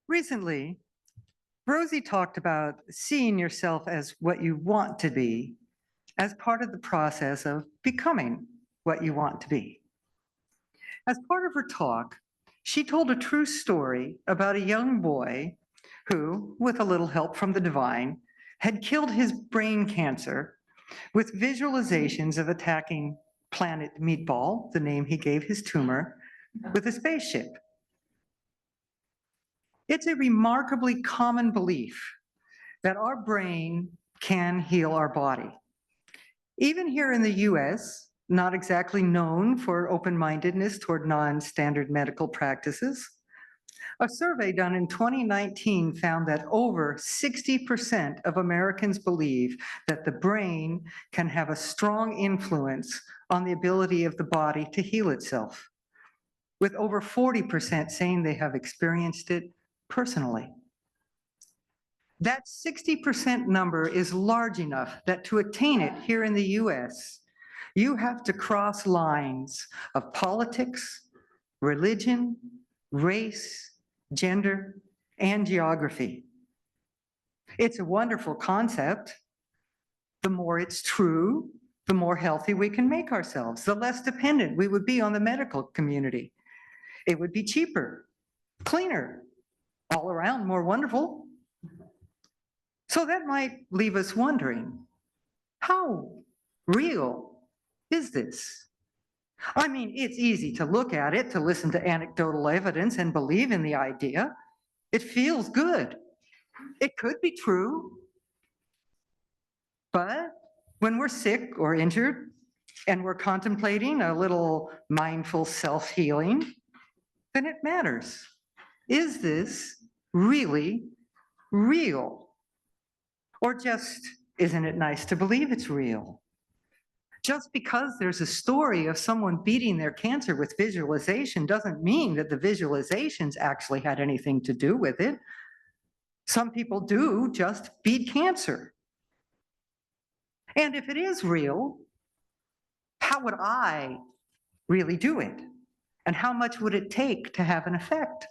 Recently, Rosie talked about seeing yourself as what you want to be as part of the process of becoming what you want to be. As part of her talk, she told a true story about a young boy who, with a little help from the divine, had killed his brain cancer with visualizations of attacking Planet Meatball, the name he gave his tumor, with a spaceship. It's a remarkably common belief that our brain can heal our body. Even here in the US, not exactly known for open-mindedness toward non-standard medical practices, a survey done in 2019 found that over 60% of Americans believe that the brain can have a strong influence on the ability of the body to heal itself, with over 40% saying they have experienced it personally. That 60% number is large enough that to attain it here in the US, you have to cross lines of politics, religion, race, gender, and geography. It's a wonderful concept. The more it's true, the more healthy we can make ourselves, the less dependent we would be on the medical community. It would be cheaper, cleaner, all around more wonderful. So that might leave us wondering, how real is this? I mean, it's easy to look at it, to listen to anecdotal evidence and believe in the idea. It feels good. It could be true. But when we're sick or injured and we're contemplating a little mindful self-healing, then it matters. Is this really real? Or just, isn't it nice to believe it's real? Just because there's a story of someone beating their cancer with visualization doesn't mean that the visualizations actually had anything to do with it. Some people do just beat cancer. And if it is real, how would I really do it? And how much would it take to have an effect?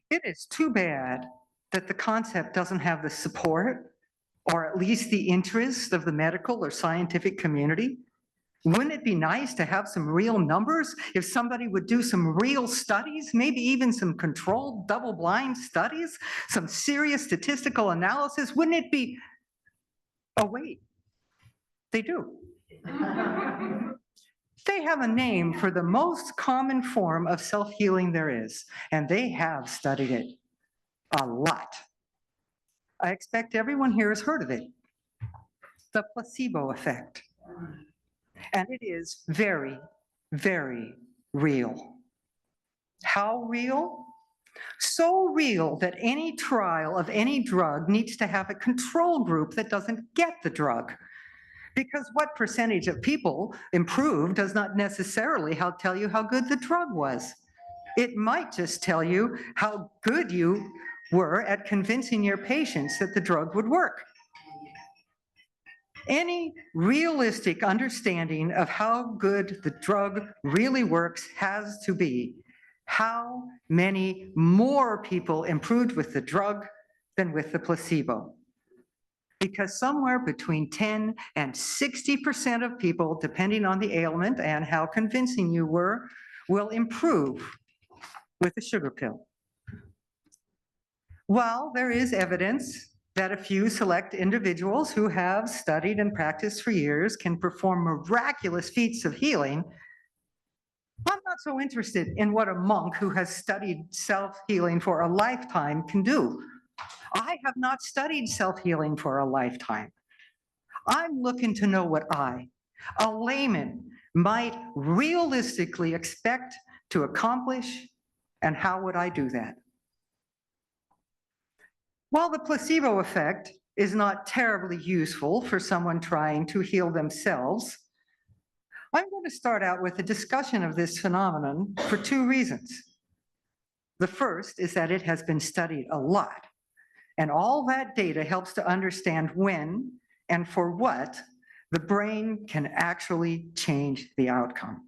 It is too bad that the concept doesn't have the support or at least the interest of the medical or scientific community. Wouldn't it be nice to have some real numbers? If somebody would do some real studies, maybe even some controlled double-blind studies, some serious statistical analysis, wouldn't it be, oh wait, they do. They have a name for the most common form of self-healing there is, and they have studied it a lot. I expect everyone here has heard of it, the placebo effect. And it is very, very real. How real? So real that any trial of any drug needs to have a control group that doesn't get the drug. Because what percentage of people improve does not necessarily tell you how good the drug was. It might just tell you how good you were at convincing your patients that the drug would work. Any realistic understanding of how good the drug really works has to be how many more people improved with the drug than with the placebo. Because somewhere between 10 and 60% of people, depending on the ailment and how convincing you were, will improve with the sugar pill. While there is evidence that a few select individuals who have studied and practiced for years can perform miraculous feats of healing, I'm not so interested in what a monk who has studied self-healing for a lifetime can do. I have not studied self-healing for a lifetime. I'm looking to know what I, a layman, might realistically expect to accomplish, and how would I do that? While the placebo effect is not terribly useful for someone trying to heal themselves, I'm going to start out with a discussion of this phenomenon for two reasons. The first is that it has been studied a lot, and all that data helps to understand when and for what the brain can actually change the outcome.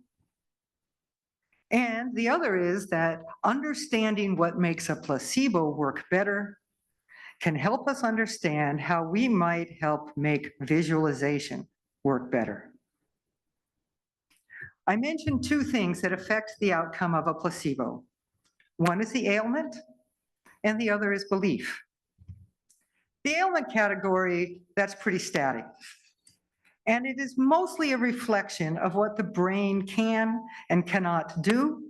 And the other is that understanding what makes a placebo work better can help us understand how we might help make visualization work better. I mentioned two things that affect the outcome of a placebo. One is the ailment, and the other is belief. The ailment category, that's pretty static. And it is mostly a reflection of what the brain can and cannot do,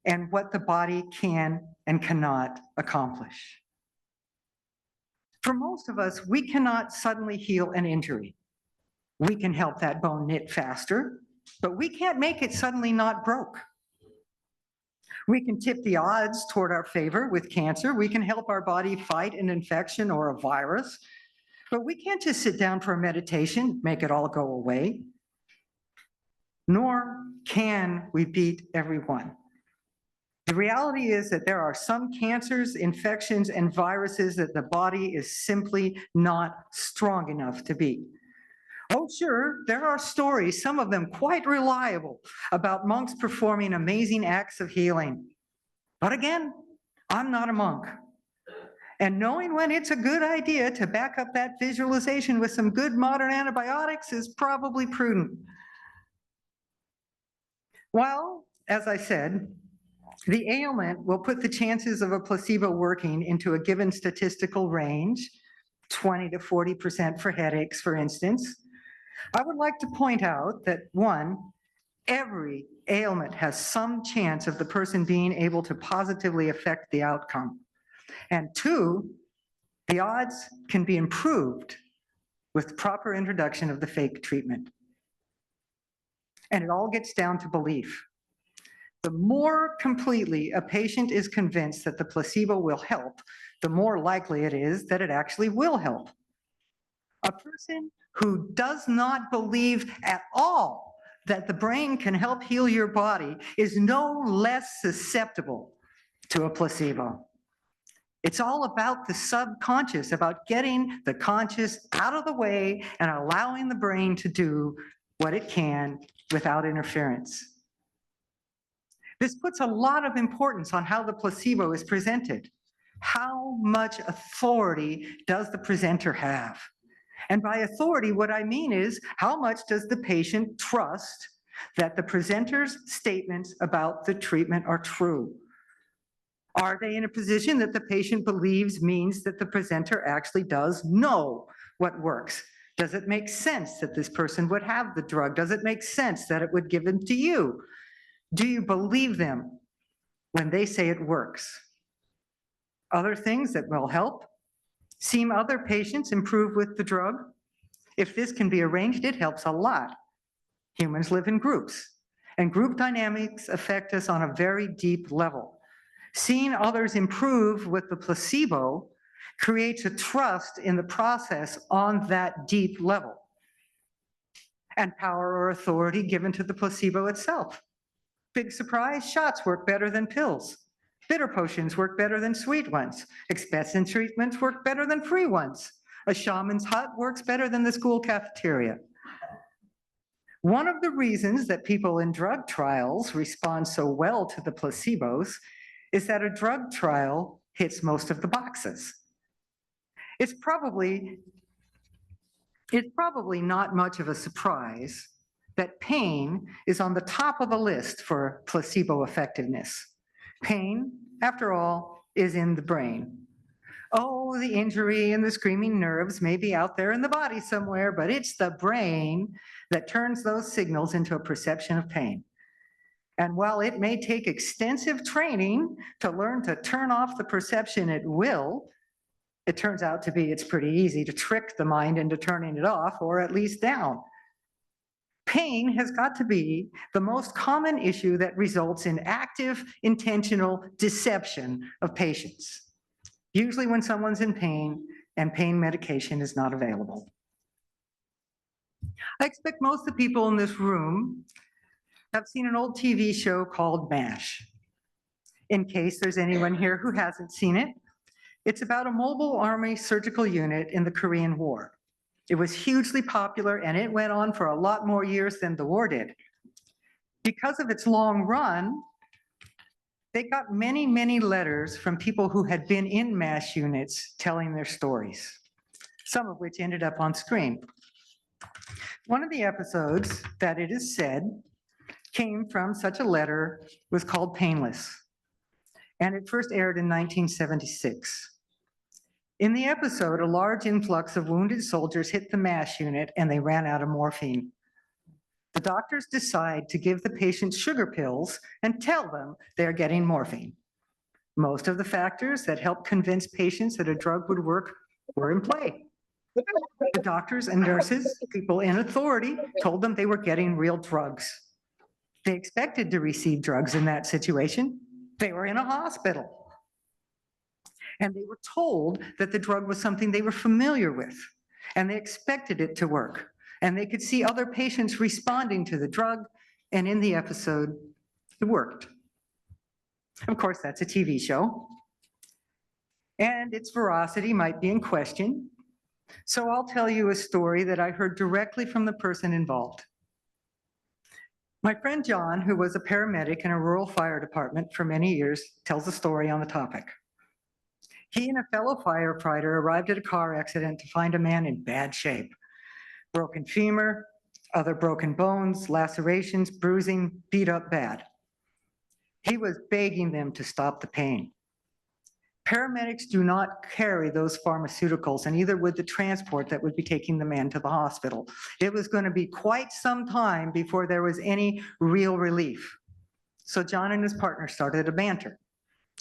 and what the body can and cannot accomplish. For most of us, we cannot suddenly heal an injury. We can help that bone knit faster, but we can't make it suddenly not broke. We can tip the odds toward our favor with cancer. We can help our body fight an infection or a virus, but we can't just sit down for a meditation, make it all go away. Nor can we beat everyone. The reality is that there are some cancers, infections, and viruses that the body is simply not strong enough to beat. Oh, sure, there are stories, some of them quite reliable, about monks performing amazing acts of healing. But again, I'm not a monk. And knowing when it's a good idea to back up that visualization with some good modern antibiotics is probably prudent. Well, as I said, the ailment will put the chances of a placebo working into a given statistical range, 20 to 40% for headaches, for instance. I would like to point out that one, every ailment has some chance of the person being able to positively affect the outcome. And two, the odds can be improved with proper introduction of the fake treatment. And it all gets down to belief. The more completely a patient is convinced that the placebo will help, the more likely it is that it actually will help. A person who does not believe at all that the brain can help heal your body is no less susceptible to a placebo. It's all about the subconscious, about getting the conscious out of the way and allowing the brain to do what it can without interference. This puts a lot of importance on how the placebo is presented. How much authority does the presenter have? And by authority, what I mean is, how much does the patient trust that the presenter's statements about the treatment are true? Are they in a position that the patient believes means that the presenter actually does know what works? Does it make sense that this person would have the drug? Does it make sense that it would give it to you? Do you believe them when they say it works? Other things that will help: seeing other patients improve with the drug. If this can be arranged, it helps a lot. Humans live in groups, and group dynamics affect us on a very deep level. Seeing others improve with the placebo creates a trust in the process on that deep level, and power or authority given to the placebo itself. Big surprise, shots work better than pills. Bitter potions work better than sweet ones. Expensive treatments work better than free ones. A shaman's hut works better than the school cafeteria. One of the reasons that people in drug trials respond so well to the placebos is that a drug trial hits most of the boxes. It's probably not much of a surprise that pain is on the top of the list for placebo effectiveness. Pain, after all, is in the brain. Oh, the injury and the screaming nerves may be out there in the body somewhere, but it's the brain that turns those signals into a perception of pain. And while it may take extensive training to learn to turn off the perception at will, it turns out to be it's pretty easy to trick the mind into turning it off, or at least down. Pain has got to be the most common issue that results in active, intentional deception of patients, usually when someone's in pain and pain medication is not available. I expect most of the people in this room have seen an old TV show called MASH. In case there's anyone here who hasn't seen it, it's about a mobile army surgical unit in the Korean War. It was hugely popular, and it went on for a lot more years than the war did. Because of its long run, They got many, many letters from people who had been in MASH units telling their stories, some of which ended up on screen. One of the episodes that it is said came from such a letter was called Painless, and it first aired in 1976. In the episode, a large influx of wounded soldiers hit the MASH unit and they ran out of morphine. The doctors decide to give the patients sugar pills and tell them they're getting morphine. Most of the factors that help convince patients that a drug would work were in play. The doctors and nurses, people in authority, told them they were getting real drugs. They expected to receive drugs in that situation. They were in a hospital. And they were told that the drug was something they were familiar with, and they expected it to work. And they could see other patients responding to the drug, and in the episode, it worked. Of course, that's a TV show, and its veracity might be in question. So I'll tell you a story that I heard directly from the person involved. My friend John, who was a paramedic in a rural fire department for many years, tells a story on the topic. He and a fellow firefighter arrived at a car accident to find a man in bad shape. Broken femur, other broken bones, lacerations, bruising, beat up bad. He was begging them to stop the pain. Paramedics do not carry those pharmaceuticals, and neither would the transport that would be taking the man to the hospital. It was going to be quite some time before there was any real relief. So John and his partner started a banter.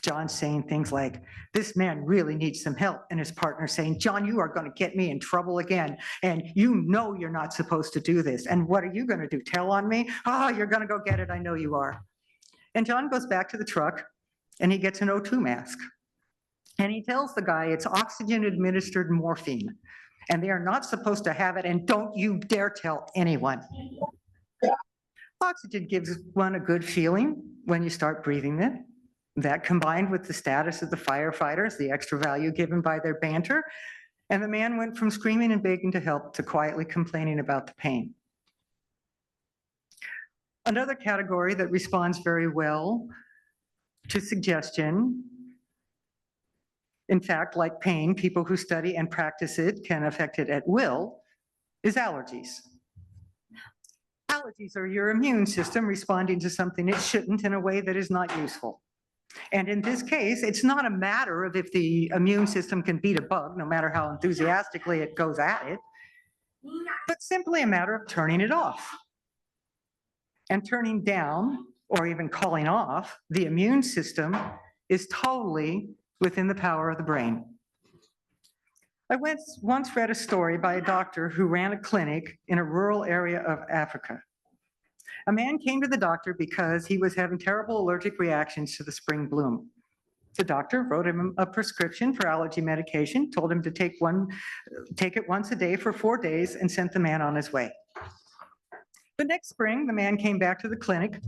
John saying things like, "This man really needs some help," and his partner saying, "John, you are going to get me in trouble again, and you know you're not supposed to do this, and what are you going to do, tell on me? Oh, you're going to go get it, I know you are." And John goes back to the truck, and he gets an O2 mask. And he tells the guy it's oxygen-administered morphine, and they are not supposed to have it, and don't you dare tell anyone. Oxygen gives one a good feeling when you start breathing it. That combined with the status of the firefighters, the extra value given by their banter, and the man went from screaming and begging to help to quietly complaining about the pain. Another category that responds very well to suggestion, in fact, like pain, people who study and practice it can affect it at will, is allergies. Allergies are your immune system responding to something it shouldn't in a way that is not useful. And in this case, it's not a matter of if the immune system can beat a bug, no matter how enthusiastically it goes at it, but simply a matter of turning it off. And turning down, or even calling off, the immune system is totally within the power of the brain. I once read a story by a doctor who ran a clinic in a rural area of Africa. A man came to the doctor because he was having terrible allergic reactions to the spring bloom. The doctor wrote him a prescription for allergy medication, told him to take it once a day for 4 days, and sent the man on his way. The next spring, the man came back to the clinic,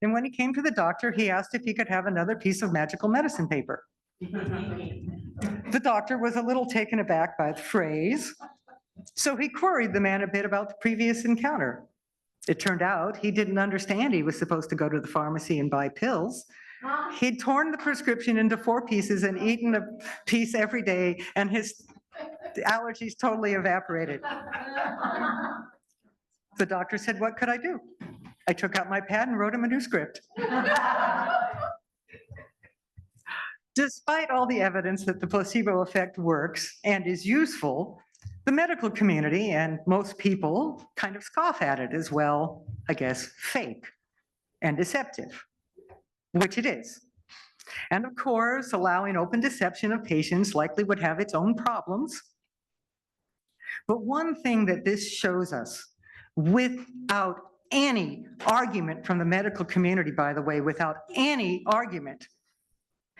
and when he came to the doctor, he asked if he could have another piece of magical medicine paper. The doctor was a little taken aback by the phrase, so he queried the man a bit about the previous encounter. It turned out he didn't understand he was supposed to go to the pharmacy and buy pills. He'd torn the prescription into 4 pieces and eaten a piece every day, and his allergies totally evaporated. The doctor said, "What could I do?" I took out my pad and wrote him a new script. Despite all the evidence that the placebo effect works and is useful, the medical community and most people kind of scoff at it as well, I guess, fake and deceptive, which it is. And of course, allowing open deception of patients likely would have its own problems. But one thing that this shows us, without any argument from the medical community, by the way, without any argument,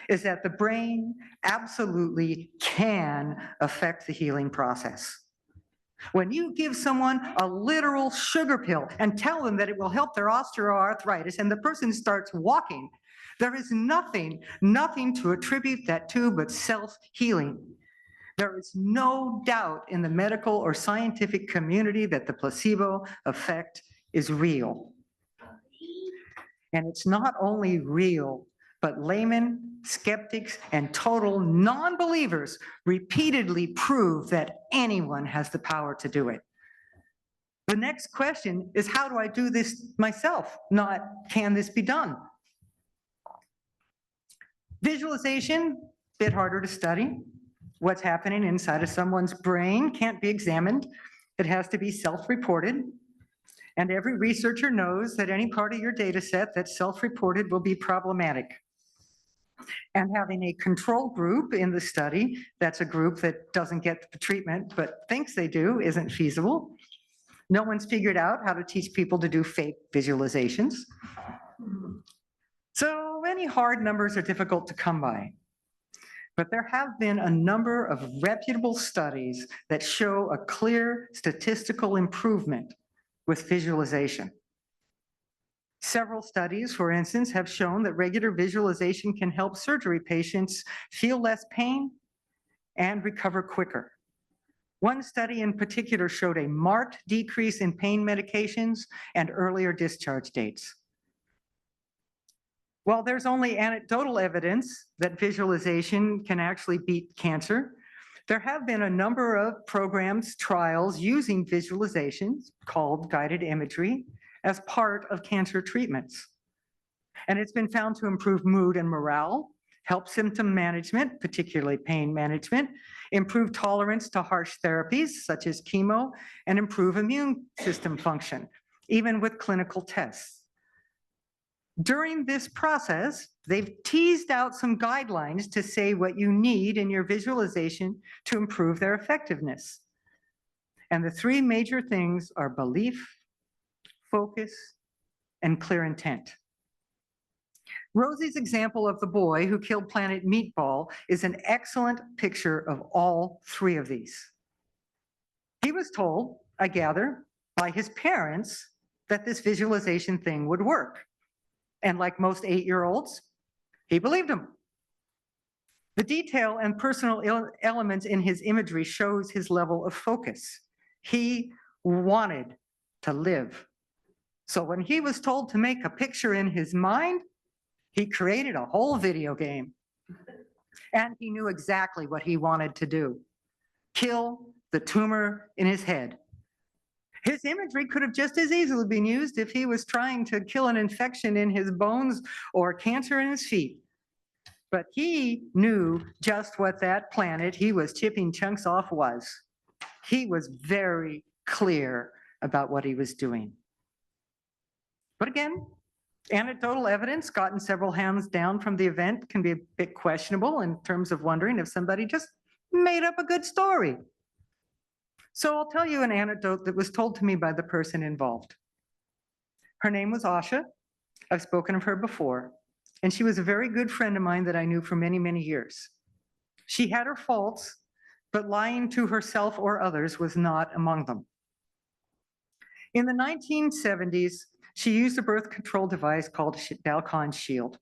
is that the brain absolutely can affect the healing process. When you give someone a literal sugar pill and tell them that it will help their osteoarthritis and the person starts walking, there is nothing to attribute that to but self-healing. There is no doubt in the medical or scientific community that the placebo effect is real. And it's not only real, but laymen, skeptics, and total non-believers repeatedly prove that anyone has the power to do it. The next question is, how do I do this myself? Not, can this be done? Visualization, a bit harder to study. What's happening inside of someone's brain can't be examined. It has to be self-reported. And every researcher knows that any part of your data set that's self-reported will be problematic. And having a control group in the study, that's a group that doesn't get the treatment but thinks they do, isn't feasible. No one's figured out how to teach people to do fake visualizations. So any hard numbers are difficult to come by. But there have been a number of reputable studies that show a clear statistical improvement with visualization. Several studies, for instance, have shown that regular visualization can help surgery patients feel less pain and recover quicker. One study in particular showed a marked decrease in pain medications and earlier discharge dates. While there's only anecdotal evidence that visualization can actually beat cancer, there have been a number of programs, trials using visualizations called guided imagery as part of cancer treatments. And it's been found to improve mood and morale, help symptom management, particularly pain management, improve tolerance to harsh therapies such as chemo, and improve immune system function, even with clinical tests. During this process, they've teased out some guidelines to say what you need in your visualization to improve their effectiveness. And the three major things are belief, focus, and clear intent. Rosie's example of the boy who killed Planet Meatball is an excellent picture of all three of these. He was told, I gather, by his parents that this visualization thing would work. And like most 8-year-olds, he believed him. The detail and personal elements in his imagery shows his level of focus. He wanted to live. So when he was told to make a picture in his mind, he created a whole video game. And he knew exactly what he wanted to do: kill the tumor in his head. His imagery could have just as easily been used if he was trying to kill an infection in his bones or cancer in his feet. But he knew just what that planet he was chipping chunks off was. He was very clear about what he was doing. But again, anecdotal evidence gotten several hands down from the event can be a bit questionable in terms of wondering if somebody just made up a good story. So I'll tell you an anecdote that was told to me by the person involved. Her name was Asha. I've spoken of her before, and she was a very good friend of mine that I knew for many, many years. She had her faults, but lying to herself or others was not among them. In the 1970s, she used a birth control device called Balcon's Shield,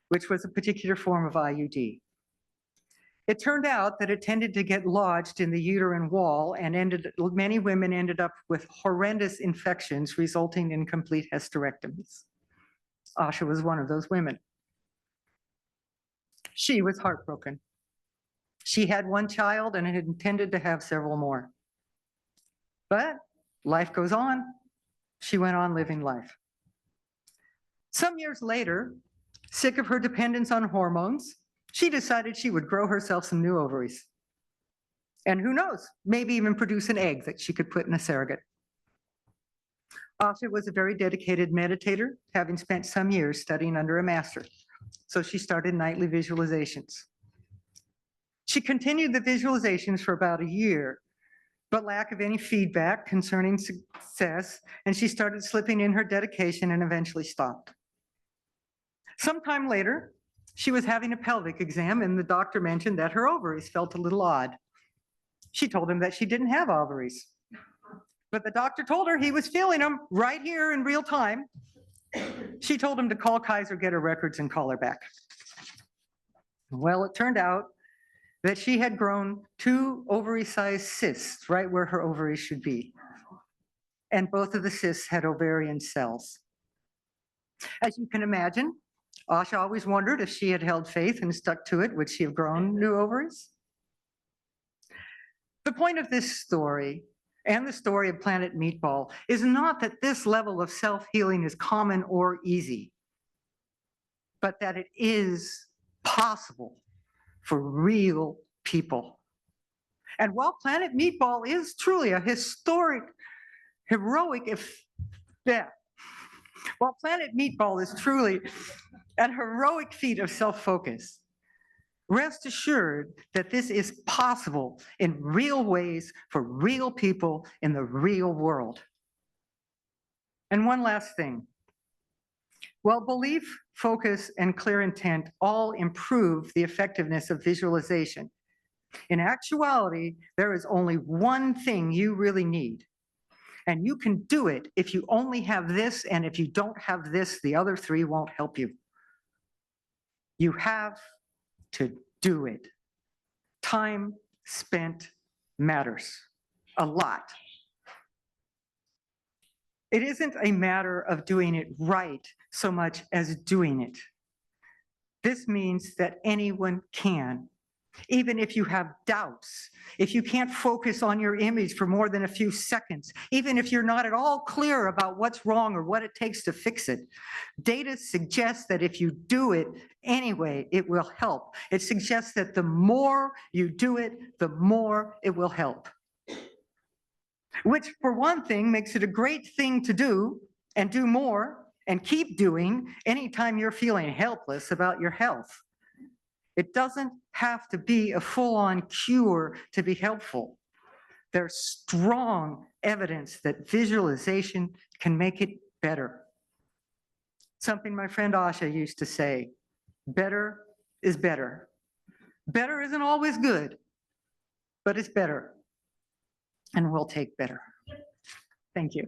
which was a particular form of IUD. It turned out that it tended to get lodged in the uterine wall, and many women ended up with horrendous infections resulting in complete hysterectomies. Asha was one of those women. She was heartbroken. She had one child and had intended to have several more. But life goes on. She went on living life. Some years later, sick of her dependence on hormones, she decided she would grow herself some new ovaries. And who knows, maybe even produce an egg that she could put in a surrogate. Asha was a very dedicated meditator, having spent some years studying under a master. So she started nightly visualizations. She continued the visualizations for about a year, but lack of any feedback concerning success, and she started slipping in her dedication and eventually stopped. Sometime later, she was having a pelvic exam, and the doctor mentioned that her ovaries felt a little odd. She told him that she didn't have ovaries, but the doctor told her he was feeling them right here in real time. She told him to call Kaiser, get her records, and call her back. Well, it turned out that she had grown 2 ovary-sized cysts right where her ovaries should be. And both of the cysts had ovarian cells. As you can imagine, Asha always wondered if she had held faith and stuck to it, would she have grown new ovaries? The point of this story and the story of Planet Meatball is not that this level of self-healing is common or easy, but that it is possible for real people. And while Planet Meatball is truly a while Planet Meatball is truly a heroic feat of self-focus, rest assured that this is possible in real ways for real people in the real world. And one last thing. While belief, focus, and clear intent all improve the effectiveness of visualization, in actuality, there is only one thing you really need. And you can do it if you only have this, and if you don't have this, the other three won't help you. You have to do it. Time spent matters a lot. It isn't a matter of doing it right so much as doing it. This means that anyone can, even if you have doubts, if you can't focus on your image for more than a few seconds, even if you're not at all clear about what's wrong or what it takes to fix it. Data suggests that if you do it anyway, it will help. It suggests that the more you do it, the more it will help. Which, for one thing, makes it a great thing to do and do more and keep doing anytime you're feeling helpless about your health. It doesn't have to be a full-on cure to be helpful. There's strong evidence that visualization can make it better. Something my friend Asha used to say, better is better. Better isn't always good, but it's better. And we'll take better. Thank you.